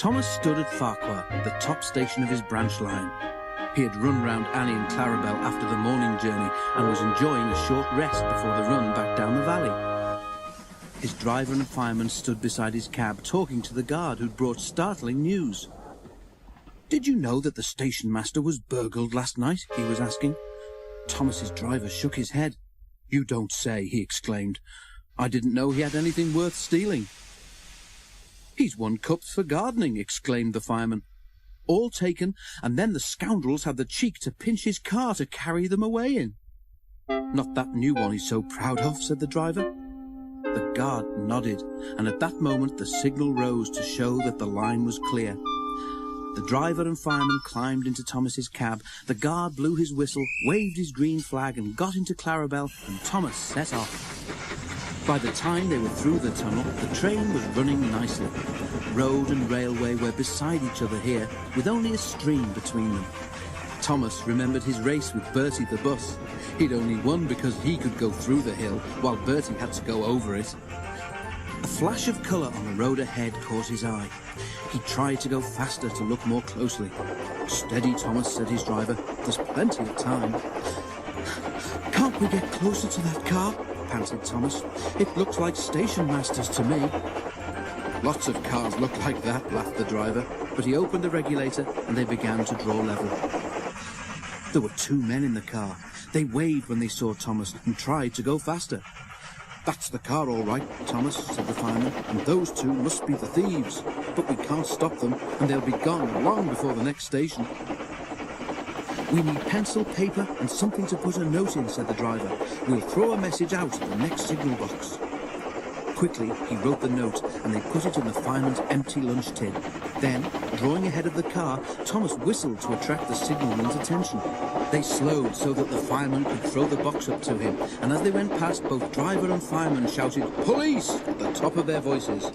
Thomas stood at Farquhar, the top station of his branch line. He had run round Annie and Clarabel after the morning journey and was enjoying a short rest before the run back down the valley. His driver and fireman stood beside his cab talking to the guard who'd brought startling news. "Did you know that the station master was burgled last night?" he was asking. Thomas's driver shook his head. "You don't say," he exclaimed. "I didn't know he had anything worth stealing." "He's won cups for gardening," exclaimed the fireman. "All taken, and then the scoundrels had the cheek to pinch his car to carry them away in." "Not that new one he's so proud of," said the driver. The guard nodded, and at that moment the signal rose to show that the line was clear. The driver and fireman climbed into Thomas's cab, the guard blew his whistle, waved his green flag and got into Clarabel, and Thomas set off. By the time they were through the tunnel, the train was running nicely. Road and railway were beside each other here, with only a stream between them. Thomas remembered his race with Bertie the bus. He'd only won because he could go through the hill, while Bertie had to go over it. A flash of colour on the road ahead caught his eye. He tried to go faster to look more closely. "Steady, Thomas," said his driver. "There's plenty of time." "Can't we get closer to that car?" panted Thomas. "It looks like station masters to me." "Lots of cars look like that," laughed the driver, but he opened the regulator and they began to draw level. There were two men in the car. They waved when they saw Thomas and tried to go faster. "That's the car all right, Thomas," said the fireman, "and those two must be the thieves. But we can't stop them, and they'll be gone long before the next station." "We need pencil, paper, and something to put a note in," said the driver. "We'll throw a message out at the next signal box." Quickly, he wrote the note, and they put it in the fireman's empty lunch tin. Then, drawing ahead of the car, Thomas whistled to attract the signalman's attention. They slowed so that the fireman could throw the box up to him, and as they went past, both driver and fireman shouted "Police!" at the top of their voices.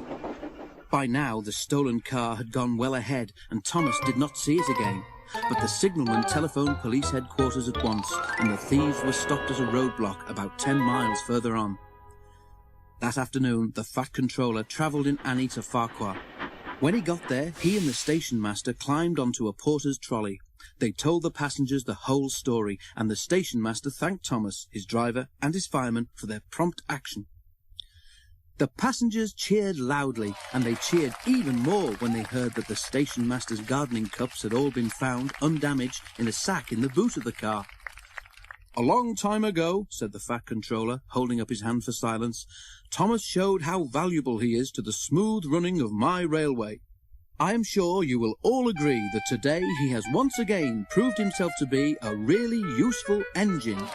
By now, the stolen car had gone well ahead, and Thomas did not see it again. But the signalman telephoned police headquarters at once, and the thieves were stopped at a roadblock about 10 miles further on. That afternoon, the Fat Controller travelled in Annie to Farquhar. When he got there, he and the station master climbed onto a porter's trolley. They told the passengers the whole story, and the station master thanked Thomas, his driver, and his fireman for their prompt action. The passengers cheered loudly, and they cheered even more when they heard that the station master's gardening cups had all been found, undamaged, in a sack in the boot of the car. "A long time ago," said the Fat Controller, holding up his hand for silence, "Thomas showed how valuable he is to the smooth running of my railway. I am sure you will all agree that today he has once again proved himself to be a really useful engine."